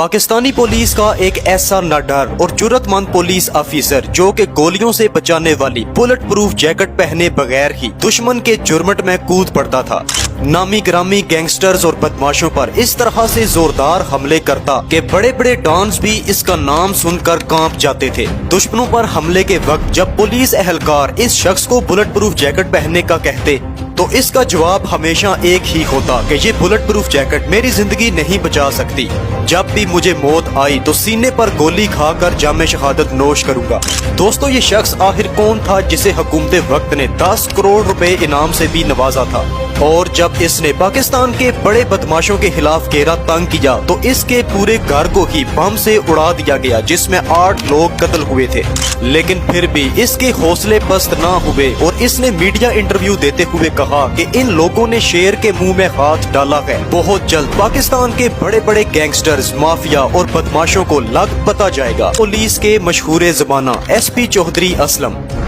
Pakistani police का एक ऐसा निडर और जुर्रतमंद पुलिस ऑफिसर जो कि गोलियों से बचाने वाली बुलेट प्रूफ जैकेट पहने बगैर ही दुश्मन के जुर्मट में कूद पड़ता था। नामी ग्रामी गैंगस्टर्स और बदमाशों पर इस तरह से जोरदार हमले करता कि बड़े बड़े डॉन्स भी इसका नाम सुनकर कांप जाते थे। दुश्मनों पर हमले के वक्त जब पुलिस एहलकार इस शख्स को बुलेट प्रूफ जैकेट पहनने का कहते तो इसका जवाब हमेशा एक ही होता कि ये बुलेट प्रूफ जैकेट मेरी जिंदगी नहीं बचा सकती। जब भी मुझे मौत आई तो सीने पर गोली खाकर जामे शहादत नोश करूंगा। दोस्तों, ये शख्स आखिर कौन था जिसे हुकूमत वक्त ने 10 करोड़ रुपए इनाम से भी नवाजा था? और जब इसने पाकिस्तान के बड़े बदमाशों के खिलाफ घेरा तंग किया तो इसके पूरे घर को ही बम से उड़ा दिया गया, जिसमें 8 लोग कत्ल हुए थे। लेकिन फिर भी इसके हौसले पस्त ना हुए और इसने मीडिया इंटरव्यू देते हुए कहा कि इन लोगों ने शेर के मुंह में हाथ डाला है। बहुत जल्द पाकिस्तान के बड़े बड़े गैंगस्टर्स, माफिया और बदमाशों को लग पता जाएगा। पुलिस के मशहूर जमाना SP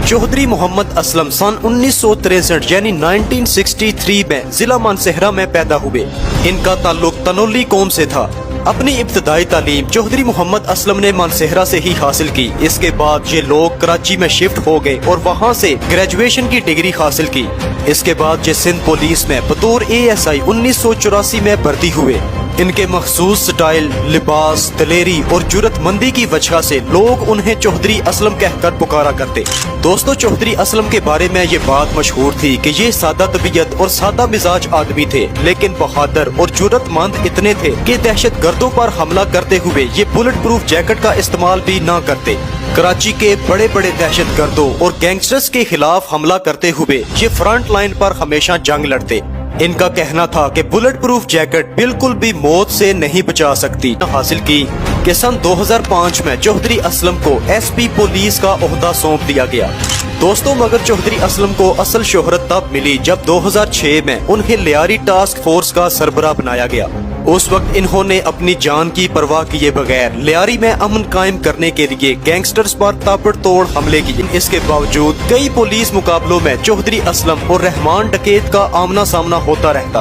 चौधरी मोहम्मद असलम सन 1963 यानी 1963 में जिला मानसहरा में पैदा हुए। इनका ताल्लुक तनोली कौम से था। अपनी इब्तदाई तालीम चौधरी मोहम्मद असलम ने मानसहरा से ही हासिल की। इसके बाद ये लोग कराची में शिफ्ट हो गए और वहाँ से ग्रेजुएशन की डिग्री हासिल की। इसके बाद ये सिंध पुलिस में बतौर ASI 1984 में भर्ती हुए। इनके मखसूस स्टाइल, लिबास, दलेरी और जुर्रतमंदी की वजह से लोग उन्हें चौधरी असलम कहकर पुकारा करते। दोस्तों, चौधरी असलम के बारे में ये बात मशहूर थी कि ये सादा तबीयत और सादा मिजाज आदमी थे, लेकिन बहादुर और जुर्रतमंद इतने थे कि दहशत गर्दों पर हमला करते हुए ये बुलेट प्रूफ जैकेट का इस्तेमाल भी ना करते। कराची के बड़े बड़े दहशत गर्दों और गैंगस्टर्स के खिलाफ हमला करते हुए ये फ्रंट लाइन पर हमेशा जंग लड़ते। इनका कहना था कि बुलेट प्रूफ जैकेट बिल्कुल भी मौत से नहीं बचा सकती। हासिल की कि सन 2005 में चौधरी असलम को SP पुलिस का ओहदा सौंप दिया गया। दोस्तों, मगर चौधरी असलम को असल शोहरत तब मिली जब 2006 में उन्हें लियारी टास्क फोर्स का सरबराह बनाया गया। उस वक्त इन्होंने अपनी जान की परवाह किए बगैर लियारी में अमन कायम करने के लिए गैंगस्टर्स पर ताबड़तोड़ हमले किए। इसके बावजूद कई पुलिस मुकाबलों में चौधरी असलम और रहमान डकैत का आमना सामना होता रहता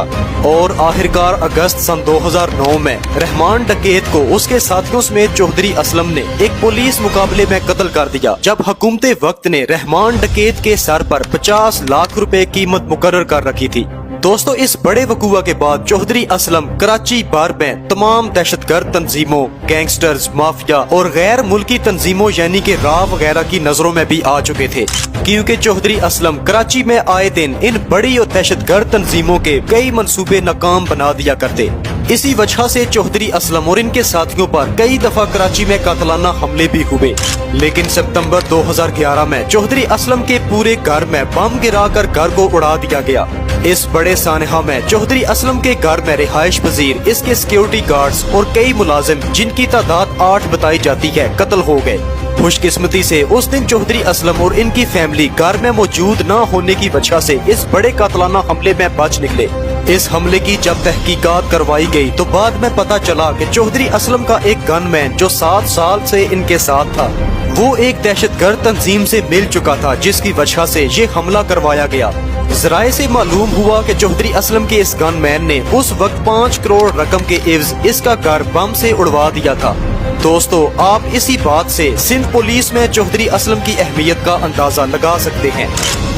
और आखिरकार अगस्त सन 2009 में रहमान डकैत को उसके साथियों समेत चौधरी असलम ने एक पुलिस मुकाबले में कत्ल कर दिया, जब हुकूमत वक्त ने रहमान डकैत के सर पर 50 लाख रुपए कीमत मुकर्रर कर रखी थी। दोस्तों, इस बड़े वकूआ के बाद चौधरी असलम कराची भर में तमाम दहशतगर्द तंजीमों, गैंगस्टर्स, माफिया और गैर मुल्की तंजीमों यानी कि RAW वगैरह की नजरों में भी आ चुके थे, क्योंकि चौधरी असलम कराची में आए दिन इन बड़ी और दहशतगर्द तंजीमों के कई मंसूबे नाकाम बना दिया करते। इसी वजह से चौधरी असलम और इनके साथियों पर कई दफा कराची में कातलाना हमले भी हुए। लेकिन सितंबर 2011 में चौधरी असलम के पूरे घर में बम गिराकर घर को उड़ा दिया गया। इस बड़े सानहा में चौधरी असलम के घर में रिहाइश पजीर, इसके सिक्योरिटी गार्ड्स और कई मुलाजिम, जिनकी तादाद 8 बताई जाती है, कत्ल हो गए। खुशकिस्मती से उस दिन चौधरी असलम और इनकी फैमिली घर में मौजूद न होने की वजह से इस बड़े कातलाना हमले में बच निकले। इस हमले की जब तहकीकात करवाई गई तो बाद में पता चला कि चौधरी असलम का एक गनमैन जो 7 साल से इनके साथ था, वो एक दहशतगर्द तंजीम से मिल चुका था, जिसकी वजह से ये हमला करवाया गया। जराये से मालूम हुआ कि चौधरी असलम के इस गनमैन ने उस वक्त 5 करोड़ रकम के एवज इसका घर बम से उड़वा दिया था। दोस्तों, आप इसी बात से सिंध पुलिस में चौधरी असलम की अहमियत का अंदाजा लगा सकते हैं।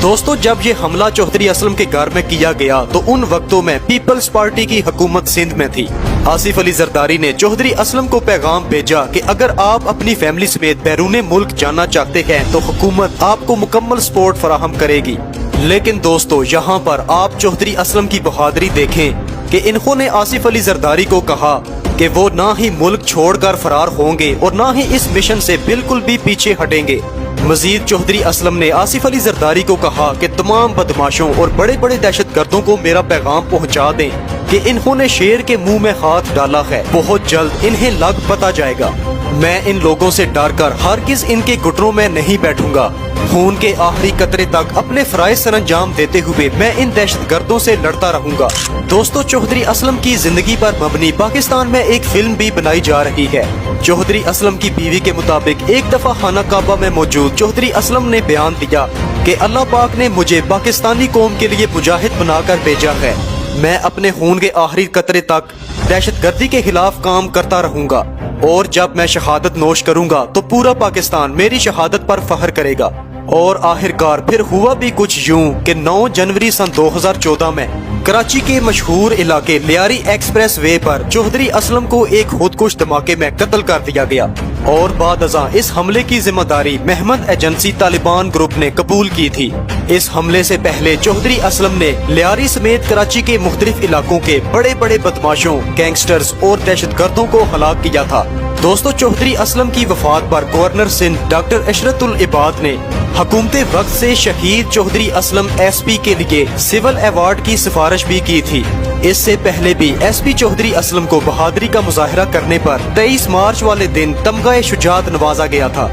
दोस्तों, जब ये हमला चौधरी असलम के घर में किया गया तो उन वक्तों में पीपल्स पार्टी की हुकूमत सिंध में थी। आसिफ अली जरदारी ने चौधरी असलम को पैगाम भेजा कि अगर आप अपनी फैमिली समेत बैरून मुल्क जाना चाहते हैं तो हुकूमत आपको मुकम्मल सपोर्ट फराहम करेगी। लेकिन दोस्तों, यहाँ पर आप चौधरी असलम की बहादुरी देखें कि इन्होंने आसिफ अली जरदारी को कहा कि वो ना ही मुल्क छोड़कर फरार होंगे और ना ही इस मिशन से बिल्कुल भी पीछे हटेंगे। मजीद चौधरी असलम ने आसिफ अली जरदारी को कहा कि तमाम बदमाशों और बड़े बड़े दहशतगर्दों को मेरा पैगाम पहुंचा दें कि इन्होंने शेर के मुंह में हाथ डाला है। बहुत जल्द इन्हें लग पता जाएगा। मैं इन लोगों से डरकर हरगिज इनके घुटनों में नहीं बैठूंगा। खून के आखिरी कतरे तक अपने फराइज सर अंजाम देते हुए मैं इन दहशतगर्दों से लड़ता रहूंगा। दोस्तों, चौधरी असलम की जिंदगी पर मबनी पाकिस्तान में एक फिल्म भी बनाई जा रही है। चौधरी असलम की बीवी के मुताबिक एक दफा खाना काबा में मौजूद चौधरी असलम ने बयान दिया कि अल्लाह पाक ने मुझे पाकिस्तानी कौम के लिए मुजाहिद बनाकर भेजा है। میں اپنے خون کے آخری قطرے تک دہشت گردی کے خلاف کام کرتا رہوں گا اور جب میں شہادت نوش کروں گا تو پورا پاکستان میری شہادت پر فخر کرے گا۔ اور آخرکار پھر ہوا بھی کچھ یوں کہ 9 جنوری سن 2014 میں کراچی کے مشہور علاقے لیاری ایکسپریس وے پر چوہدری اسلم کو ایک خودکش دھماکے میں قتل کر دیا گیا، اور بعد ازاں اس حملے کی ذمہ داری محمد ایجنسی طالبان گروپ نے قبول کی تھی۔ اس حملے سے پہلے چوہدری اسلم نے لیاری سمیت کراچی کے مختلف علاقوں کے بڑے بڑے بدماشوں، گینگسٹرز اور دہشت گردوں کو ہلاک کیا تھا۔ دوستو، چوہدری اسلم کی وفات پر گورنر سندھ ڈاکٹر عشرت العباد نے حکومت وقت سے شہید چوہدری اسلم ایس پی کے لیے سول ایوارڈ کی سفارش بھی کی تھی۔ اس سے پہلے بھی ایس پی چوہدری اسلم کو بہادری کا مظاہرہ کرنے پر 23 مارچ والے دن تمغہ شجاعت نوازا گیا تھا۔